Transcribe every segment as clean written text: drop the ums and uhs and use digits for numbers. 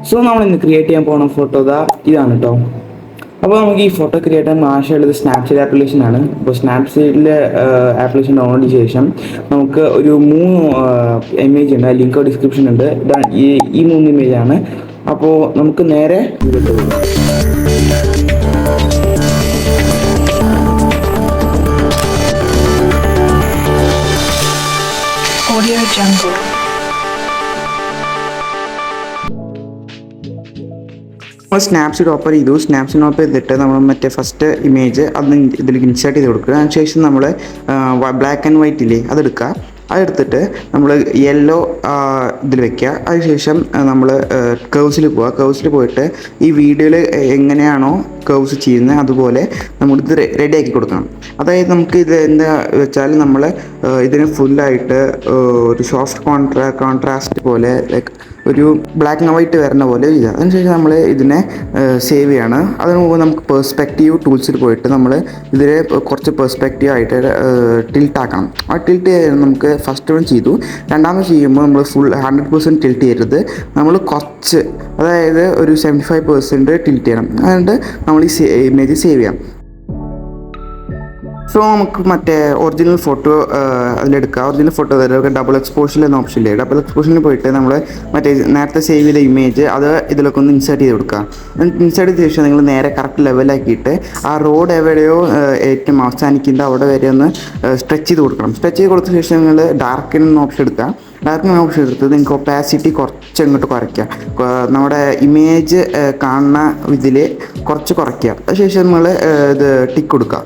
So നമ്മൾ ഇന്ന് create ചെയ്യാൻ പോകുന്ന ഫോട്ടോ ഇതാണ് കേട്ടോ. അപ്പോൾ നമുക്ക് ഈ ഫോട്ടോ ക്രിയേറ്റ് ചെയ്യാൻ ആവശ്യമുള്ളത് സ്നാപ്ചാറ്റ് ആപ്ലിക്കേഷൻ ആണ്. അപ്പോൾ സ്നാപ്ചാറ്റിലെ ആപ്ലിക്കേഷൻ ഡൗൺലോഡ് ചെയ്ത ശേഷം നമുക്ക് ഒരു 3 ഇമേജ് ഉണ്ട്, ലിങ്ക് ഡിസ്ക്രിപ്ഷൻ ഉണ്ട്. ഈ 3 ഇമേജാണ്. അപ്പോൾ നമുക്ക് നേരെ Audio Jungle. സ്നാപ്ചാറ്റ് ഓപ്പൺ ചെയ്തു. സ്നാപ്ചാറ്റ് ഓപ്പൺ ചെയ്തിട്ട് നമ്മൾ മറ്റേ ഫസ്റ്റ് ഇമേജ് അത് ഇതിലേക്ക് ഇൻസേർട്ട് ചെയ്ത് കൊടുക്കുക. അതിനുശേഷം നമ്മൾ ബ്ലാക്ക് ആൻഡ് വൈറ്റ് ഇല്ലേ അതെടുക്കുക. അതെടുത്തിട്ട് നമ്മൾ യെല്ലോ ഇതിൽ വെക്കുക. അതിനുശേഷം നമ്മൾ കർവ്സിൽ പോവുക. കർവ്സിൽ പോയിട്ട് ഈ വീഡിയോയിൽ എങ്ങനെയാണോ കർവ്സ് ചെയ്യുന്നത് അതുപോലെ നമ്മളിത് റെഡിയാക്കി കൊടുക്കണം. അതായത് നമുക്ക് ഇത് എന്താ വെച്ചാൽ നമ്മൾ ഇതിന് ഫുള്ളായിട്ട് ഒരു സോഫ്റ്റ് കോൺട്രാസ്റ്റ് പോലെ ലൈക്ക് ഒരു ബ്ലാക്ക് ആൻഡ് വൈറ്റ് വരുന്ന പോലെ ചെയ്യുക. അതിനുശേഷം നമ്മൾ ഇതിനെ സേവ് ചെയ്യാണ്. അതിന് മുമ്പ് നമുക്ക് പെർസ്പെക്റ്റീവ് ടൂൾസിൽ പോയിട്ട് നമ്മൾ ഇതിനെ കുറച്ച് പെർസ്പെക്റ്റീവ് ആയിട്ട് ടിൽറ്റ് ആക്കണം. ആ ടിൽറ്റ് ചെയ്യാൻ നമുക്ക് ഫസ്റ്റ് വൺ ചെയ്തു. രണ്ടാമത് ചെയ്യുമ്പോൾ നമ്മൾ ഫുൾ 100% ടിൽറ്റ് ചെയ്യരുത്. നമ്മൾ കുറച്ച്, അതായത് ഒരു 75% ടിൽറ്റ് ചെയ്യണം. അതുകൊണ്ട് നമ്മൾ ഈ ഇമേജ് സേവ് ചെയ്യാം. സോ നമുക്ക് മറ്റേ ഒറിജിനൽ ഫോട്ടോ അതിലെടുക്കുക. ഒറിജിനൽ ഫോട്ടോ അതിലൊക്കെ ഡബിൾ എക്സ്പോഷൽ എന്ന ഓപ്ഷൻ ഇല്ലേ, ഡബിൾ എക്സ്പോഷനിൽ പോയിട്ട് നമ്മൾ മറ്റേ നേരത്തെ സേവ് ചെയ്ത ഇമേജ് അത് ഇതിലൊക്കെ ഒന്ന് ഇൻസേർട്ട് ചെയ്ത് കൊടുക്കുക. ഇൻസേർട്ട് ചെയ്ത ശേഷം നിങ്ങൾ നേരെ കറക്റ്റ് ലെവലാക്കിയിട്ട് ആ റോഡ് എവിടെയോ ഏറ്റവും അവസാനിക്കുന്നത് അവിടെ വരെ ഒന്ന് സ്ട്രെച്ച് ചെയ്ത് കൊടുക്കണം. സ്ട്രെച്ച് ചെയ്ത് കൊടുത്ത ശേഷം നിങ്ങൾ ഡാർക്കൻ എന്ന ഓപ്ഷൻ എടുക്കുക. ഡാർക്കൻ ഓപ്ഷൻ എടുത്തത് നിങ്ങൾക്ക് ഒപ്പാസിറ്റി കുറച്ച് അങ്ങോട്ട് കുറയ്ക്കുക. നമ്മുടെ ഇമേജ് കാണുന്ന ഇതിൽ കുറച്ച് കുറയ്ക്കുക. അതിനുശേഷം നമ്മൾ ഇത് ടിക്ക് കൊടുക്കുക.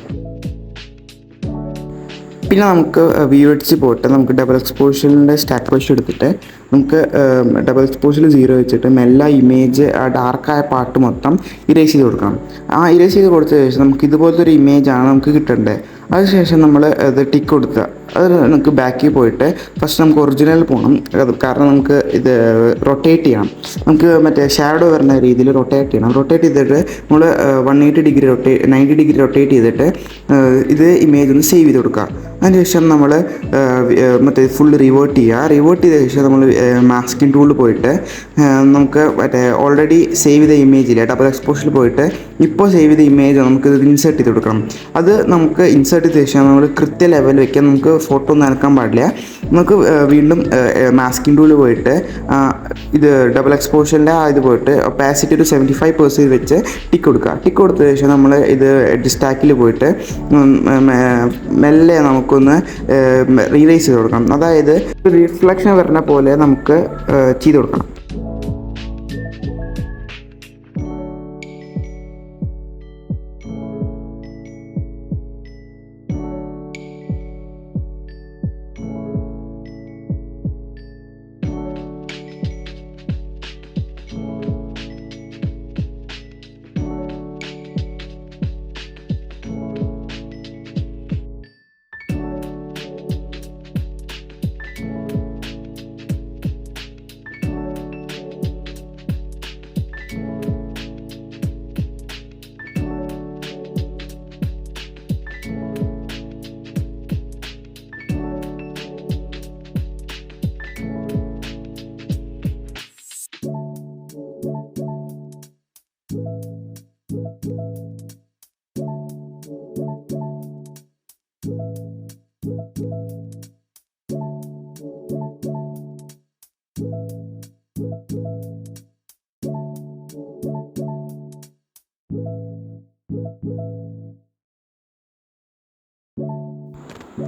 പിന്നെ നമുക്ക് വ്യൂ എഡിറ്റ്സിൽ പോയിട്ട് നമുക്ക് ഡബിൾ എക്സ്പോഷറിൻ്റെ സ്റ്റാക്ക് റേഷ്യോ എടുത്തിട്ട് നമുക്ക് ഡബിൾ എക്സ്പോഷറിൽ 0 വെച്ചിട്ട് മെല്ലെ ഇമേജ് ആ ഡാർക്കായ പാർട്ട് മൊത്തം ഇറേസ് ചെയ്ത് കൊടുക്കണം. ആ ഇറേസ് ചെയ്ത് കൊടുത്ത ശേഷം നമുക്ക് ഇതുപോലത്തെ ഒരു ഇമേജാണ് നമുക്ക് കിട്ടേണ്ടത്. അതിനുശേഷം നമ്മൾ ഇത് ടിക്ക് കൊടുക്കുക. അത് നമുക്ക് ബാക്കിൽ പോയിട്ട് ഫസ്റ്റ് നമുക്ക് ഒറിജിനൽ പോകണം. കാരണം നമുക്ക് ഇത് റൊട്ടേറ്റ് ചെയ്യണം. നമുക്ക് മറ്റേ ഷാഡോ വരുന്ന രീതിയിൽ റൊട്ടേറ്റ് ചെയ്യണം. റൊട്ടേറ്റ് ചെയ്തിട്ട് നമ്മൾ 180 ഡിഗ്രി 90 ഡിഗ്രി റൊട്ടേറ്റ് ചെയ്തിട്ട് ഇത് ഇമേജ് ഒന്ന് സേവ് ചെയ്ത് കൊടുക്കുക. അതിനുശേഷം നമ്മൾ മറ്റേ ഫുൾ റിവേർട്ട് ചെയ്യുക. റിവേർട്ട് ചെയ്ത ശേഷം നമ്മൾ മാസ്കിംഗ് ടൂളിൽ പോയിട്ട് നമുക്ക് മറ്റേ ഓൾറെഡി സേവ് ചെയ്ത ഇമേജില്ല ഡബിൾ എക്സ്പോഷറിൽ പോയിട്ട് ഇപ്പോൾ സേവ് ചെയ്ത ഇമേജ് നമുക്ക് ഇത് ഇൻസേർട്ട് ചെയ്ത് കൊടുക്കണം. അത് നമുക്ക് ഇൻസേർട്ട് ചെയ്ത ശേഷം നമ്മൾ കൃത്യ ലെവൽ വയ്ക്കാൻ നമുക്ക് ഫോട്ടോ ഒന്നും നനക്കാൻ പാടില്ല. നമുക്ക് വീണ്ടും മാസ്കിംഗ് ടൂളിൽ പോയിട്ട് ഇത് ഡബിൾ എക്സ്പോഷറിൻ്റെ ഇത് പോയിട്ട് ഒപ്പാസിറ്റി ഒരു 75% വെച്ച് ടിക്ക് കൊടുക്കുക. ടിക്ക് കൊടുത്ത ശേഷം നമ്മൾ ഇത് ഡിസ്റ്റാക്കിൽ പോയിട്ട് മെല്ലെ നമുക്കൊന്ന് റീറൈസ് ചെയ്ത് കൊടുക്കണം. അതായത് റിഫ്ലക്ഷൻ വരുന്ന പോലെ നമുക്ക് ചെയ്ത് കൊടുക്കണം.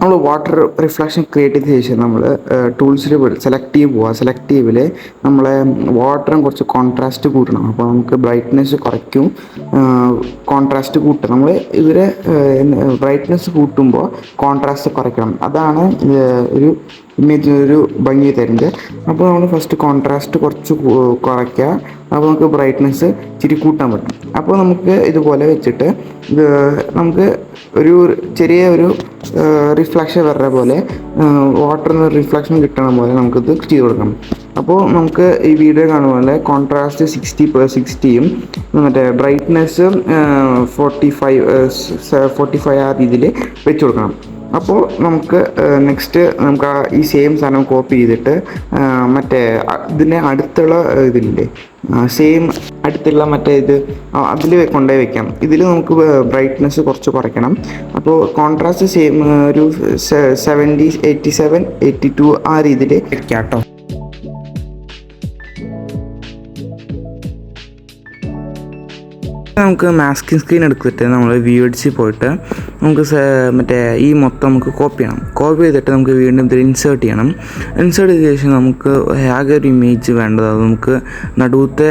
നമ്മൾ വാട്ടർ റിഫ്ലക്ഷൻ ക്രിയേറ്റ് ചെയ്ത ശേഷം നമ്മൾ ടൂൾസിൽ സെലക്റ്റീവ് പോവുക. സെലക്റ്റീവിൽ നമ്മളെ വാട്ടറും കുറച്ച് കോൺട്രാസ്റ്റ് കൂട്ടണം. അപ്പോൾ നമുക്ക് ബ്രൈറ്റ്നെസ് കുറയ്ക്കും, കോൺട്രാസ്റ്റ് കൂട്ടും. നമ്മൾ ഇവരെ ബ്രൈറ്റ്നെസ് കൂട്ടുമ്പോൾ കോൺട്രാസ്റ്റ് കുറയ്ക്കണം. അതാണ് ഒരു ഇമേജിനൊരു ഭംഗി തരുന്നത്. അപ്പോൾ നമ്മൾ ഫസ്റ്റ് കോൺട്രാസ്റ്റ് കുറച്ച് കുറയ്ക്കുക. അപ്പോൾ നമുക്ക് ബ്രൈറ്റ്നെസ് ഇച്ചിരി കൂട്ടാൻ പറ്റും. അപ്പോൾ നമുക്ക് ഇതുപോലെ വെച്ചിട്ട് നമുക്ക് ഒരു ചെറിയ ഒരു റിഫ്ലക്ഷൻ വരുന്ന പോലെ വാട്ടറിന് റിഫ്ലക്ഷൻ കിട്ടണ പോലെ നമുക്കിത് ചെയ്ത് കൊടുക്കണം. അപ്പോൾ നമുക്ക് ഈ വീഡിയോ കാണുന്ന പോലെ കോൺട്രാസ്റ്റ് 60% മറ്റേ ബ്രൈറ്റ്നെസ് 45 ആ രീതിയിൽ വെച്ച് കൊടുക്കണം. അപ്പോൾ നമുക്ക് നെക്സ്റ്റ് നമുക്ക് ഈ സെയിം സാധനം കോപ്പി ചെയ്തിട്ട് മറ്റേ ഇതിൻ്റെ അടുത്തുള്ള ഇതില്ലേ സെയിം അടുത്തുള്ള മറ്റേ ഇത് അതിൽ കൊണ്ടുപോയി വെക്കാം. ഇതിൽ നമുക്ക് ബ്രൈറ്റ്നെസ് കുറച്ച് കുറയ്ക്കണം. അപ്പോൾ കോൺട്രാസ്റ്റ് സെയിം ഒരു 70, 87, 82 ആ രീതിയിൽ വെക്കാം കേട്ടോ. നമുക്ക് മാസ്കിങ് സ്ക്രീൻ എടുത്തിട്ട് നമ്മൾ VHC പോയിട്ട് നമുക്ക് മറ്റേ ഈ മൊത്തം നമുക്ക് കോപ്പി ചെയ്യണം. കോപ്പി ചെയ്തിട്ട് നമുക്ക് വീണ്ടും ഇതിൽ ഇൻസേർട്ട് ചെയ്യണം. ഇൻസേർട്ട് ചെയ്ത ശേഷം നമുക്ക് ആകെ ഒരു ഇമേജ് വേണ്ടത് അത് നമുക്ക് നടുവത്തെ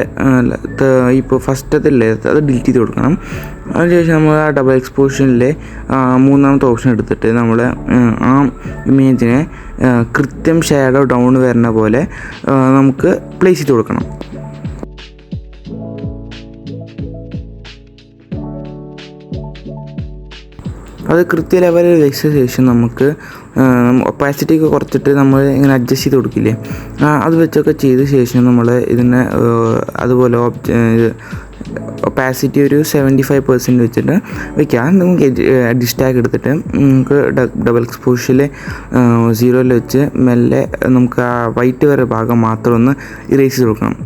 ഇപ്പോൾ ഫസ്റ്റത്തില്ലേ അത് ഡിലീറ്റ് ചെയ്ത് കൊടുക്കണം. അതിനുശേഷം നമ്മൾ ആ ഡബിൾ എക്സ്പോഷനിലെ മൂന്നാമത്തെ ഓപ്ഷൻ എടുത്തിട്ട് നമ്മൾ ആ ഇമേജിനെ കൃത്യം ഷാഡോ ഡൗൺ വരുന്ന പോലെ നമുക്ക് പ്ലേസ് ചെയ്ത് കൊടുക്കണം. അത് കൃത്യ ലെവലിൽ വെച്ച ശേഷം നമുക്ക് ഒപ്പാസിറ്റി ഒക്കെ കുറച്ചിട്ട് നമ്മൾ ഇങ്ങനെ അഡ്ജസ്റ്റ് ചെയ്ത് കൊടുക്കില്ലേ, അത് വെച്ചൊക്കെ ചെയ്ത ശേഷം നമ്മൾ ഇതിനെ അതുപോലെ ഒപ്പാസിറ്റി ഒരു 75% വെച്ചിട്ട് വയ്ക്കാം. നമുക്ക് എഡ്ജ് ടാഗ് എടുത്തിട്ട് നമുക്ക് ഡബിൾ എക്സ്പോഷറിൽ 0 വെച്ച് മെല്ലെ നമുക്ക് ആ വൈറ്റ് വരെ ഭാഗം മാത്രം ഒന്ന് ഇറേസ് ചെയ്ത് കൊടുക്കണം.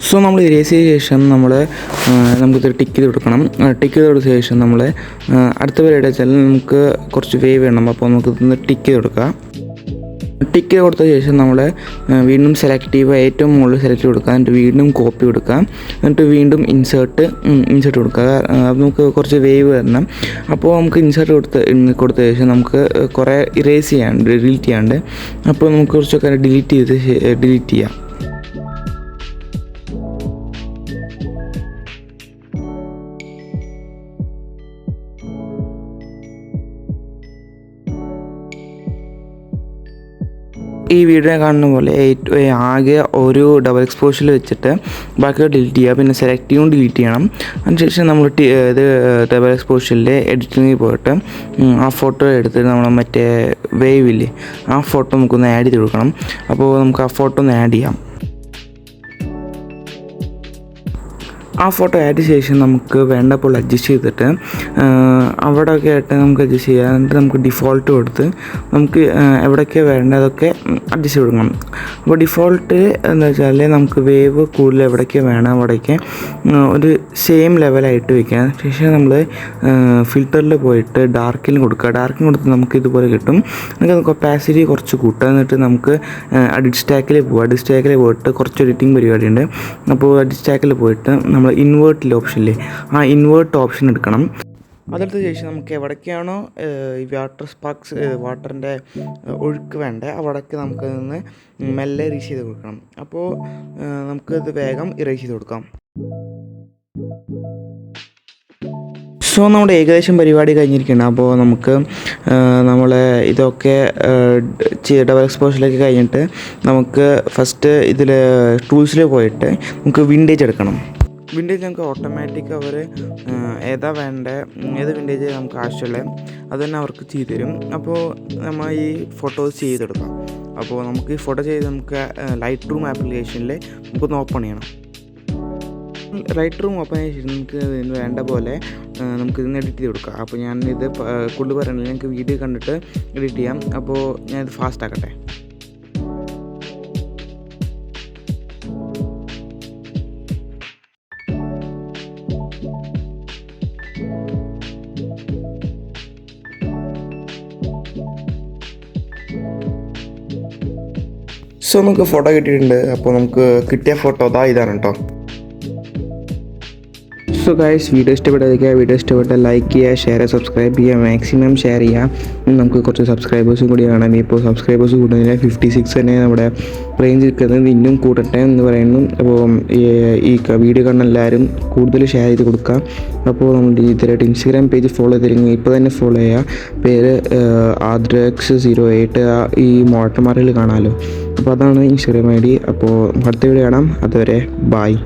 സോ നമ്മൾ ഇറേസ് ചെയ്ത ശേഷം നമുക്കിത് ടിക്ക് ചെയ്ത് കൊടുക്കണം. ടിക്ക് ചെയ്ത് കൊടുത്ത ശേഷം നമ്മൾ അടുത്ത പരിപാടി വെച്ചാൽ നമുക്ക് കുറച്ച് വേവ് വേണം. അപ്പോൾ നമുക്കിതൊന്ന് ടിക്ക് ചെയ്ത് കൊടുക്കാം. ടിക്ക് ചെയ്ത് കൊടുത്ത ശേഷം നമ്മൾ വീണ്ടും സെലക്ട് ചെയ്യുക, ഏറ്റവും മുകളിൽ സെലക്ട് കൊടുക്കുക, എന്നിട്ട് വീണ്ടും കോപ്പി കൊടുക്കുക, എന്നിട്ട് വീണ്ടും ഇൻസേർട്ട് കൊടുക്കുക. നമുക്ക് കുറച്ച് വേവ് വരണം. അപ്പോൾ നമുക്ക് ഇൻസേർട്ട് കൊടുത്ത ശേഷം നമുക്ക് കുറേ ഇറേസ് ചെയ്യാണ്ട് ഡിലീറ്റ് ചെയ്യാണ്ട്, അപ്പോൾ നമുക്ക് കുറച്ചൊക്കെ ഡിലീറ്റ് ചെയ്യാം. ഈ വീഡിയോ കാണുന്ന പോലെ ആകെ ഒരു ഡബിൾ എക്സ്പോഷറിൽ വെച്ചിട്ട് ബാക്കി ഡിലീറ്റ് ചെയ്യുക. പിന്നെ സെലക്റ്റീവും ഡിലീറ്റ് ചെയ്യണം. അതിനുശേഷം നമ്മൾ ഇത് ഡബിൾ എക്സ്പോഷറിലെ എഡിറ്റിങ്ങിൽ പോയിട്ട് ആ ഫോട്ടോ എടുത്തിട്ട് നമ്മൾ മറ്റേ വേവില്ലേ ആ ഫോട്ടോ നമുക്കൊന്ന് ആഡ് ചെയ്ത് കൊടുക്കണം. അപ്പോൾ നമുക്ക് ആ ഫോട്ടോ ഒന്ന് ആഡ് ചെയ്യാം. ആ ഫോട്ടോ ആഡ് ചെയ്ത ശേഷം നമുക്ക് വേണ്ടപ്പോൾ അഡ്ജസ്റ്റ് ചെയ്തിട്ട് അവിടെയൊക്കെ ആയിട്ട് നമുക്ക് അഡ്ജസ്റ്റ് ചെയ്യാം. എന്നിട്ട് നമുക്ക് ഡിഫോൾട്ട് കൊടുത്ത് നമുക്ക് എവിടെയൊക്കെയാണ് വേണ്ടതൊക്കെ അഡ്ജസ്റ്റ് കൊടുക്കണം. അപ്പോൾ ഡിഫോൾട്ട് എന്താ വെച്ചാൽ നമുക്ക് വേവ് കൂടുതൽ എവിടേക്കാണ് വേണം അവിടേക്ക് ഒരു സെയിം ലെവലായിട്ട് വയ്ക്കാം. ശേഷം നമ്മൾ ഫിൽറ്ററിൽ പോയിട്ട് ഡാർക്കിൽ കൊടുക്കുക. ഡാർക്കിൽ കൊടുത്ത് നമുക്ക് ഇതുപോലെ കിട്ടും. നമുക്ക് ഒപ്പാസിറ്റി കുറച്ച് കൂട്ടുക. എന്നിട്ട് നമുക്ക് എഡിറ്റ് സ്റ്റാക്കിൽ പോയിട്ട് കുറച്ച് എഡിറ്റിംഗ് പരിപാടിയുണ്ട്. അപ്പോൾ എഡിറ്റ് സ്റ്റാക്കിൽ പോയിട്ട് നമ്മൾ ഇൻവേർട്ടിൽ ഓപ്ഷനില്ലേ ആ ഇൻവേർട്ട് ഓപ്ഷൻ എടുക്കണം. അതെടുത്ത ശേഷം നമുക്ക് എവിടേക്കാണോ ഈ വാട്ടറിൻ്റെ ഒഴുക്ക് വേണ്ടത് അവിടേക്ക് നമുക്ക് നിന്ന് മെല്ലെ ഇറേസ് ചെയ്ത് കൊടുക്കണം. അപ്പോൾ നമുക്കത് വേഗം ഇറേസ് ചെയ്ത് കൊടുക്കാം. സോ നമ്മുടെ ഏകദേശം പരിപാടി കഴിഞ്ഞിരിക്കുകയാണ്. അപ്പോൾ നമുക്ക് ഇതൊക്കെ ഡബിൾ എക്സ്പോഷറിലേക്ക് കഴിഞ്ഞിട്ട് നമുക്ക് ഫസ്റ്റ് ഇതിൽ ടൂൾസിൽ പോയിട്ട് നമുക്ക് വിൻഡേജ് എടുക്കണം. വിൻഡേജ് നമുക്ക് ഓട്ടോമാറ്റിക് അവർ ഏതാ ഏത് വിൻഡേജ് നമുക്ക് ആവശ്യമുള്ളത് അത് തന്നെ അവർക്ക് ചെയ്തു തരും. അപ്പോൾ നമ്മൾ ഈ ഫോട്ടോസ് ചെയ്തെടുക്കാം. അപ്പോൾ നമുക്ക് ഈ ഫോട്ടോ ചെയ്ത് നമുക്ക് ലൈറ്റ് റൂം ആപ്ലിക്കേഷനിൽ നമുക്കൊന്ന് ഓപ്പൺ ചെയ്യണം. ലൈറ്റ് റൂം ഓപ്പൺ ചെയ്തിട്ട് നമുക്ക് ഇതിന് വേണ്ട പോലെ നമുക്കിതിന് എഡിറ്റ് ചെയ്ത് കൊടുക്കാം. അപ്പോൾ ഞാനിത് കൂടുതൽ പറയണില്ല, ഞങ്ങൾക്ക് വീഡിയോ കണ്ടിട്ട് എഡിറ്റ് ചെയ്യാം. അപ്പോൾ ഞാനിത് ഫാസ്റ്റ് ആക്കട്ടെ. സോ നമുക്ക് ഫോട്ടോ കിട്ടിയിട്ടുണ്ട്. അപ്പോൾ നമുക്ക് കിട്ടിയ ഫോട്ടോ ഇതാണ് കേട്ടോ. സോ ഗൈസ് വീഡിയോ ഇഷ്ടപ്പെട്ടാൽ ലൈക്ക് ചെയ്യുക, ഷെയർ ചെയ്യുക, സബ്സ്ക്രൈബ് ചെയ്യുക, മാക്സിമം ഷെയർ ചെയ്യുക. നമുക്ക് കുറച്ച് സബ്സ്ക്രൈബേഴ്സും കൂടി കാണാം. ഇപ്പോൾ സബ്സ്ക്രൈബേഴ്സ് കൂടുന്നതിന് 56 തന്നെ നമ്മുടെ റേഞ്ച് നിൽക്കുന്നത് ഇന്നും കൂട്ടട്ടെ എന്ന് പറയുന്നു. അപ്പോൾ ഈ വീഡിയോ കാണുന്ന എല്ലാവരും കൂടുതൽ ഷെയർ ചെയ്ത് കൊടുക്കുക. അപ്പോൾ നമ്മുടെ ഇതിലായിട്ട് ഇൻസ്റ്റാഗ്രാം പേജ് ഫോളോ ചെയ്തിരിക്കുന്നത് ഇപ്പോൾ തന്നെ ഫോളോ ചെയ്യുക. പേര് adrex08 ഈ വാട്ടർമാർക്കിൽ കാണാമല്ലോ. അപ്പോൾ അതാണ് ഇൻസ്റ്റാഗ്രാം ID. അപ്പോൾ അടുത്ത വീഡിയോ കാണാം. അതുവരെ ബായ്.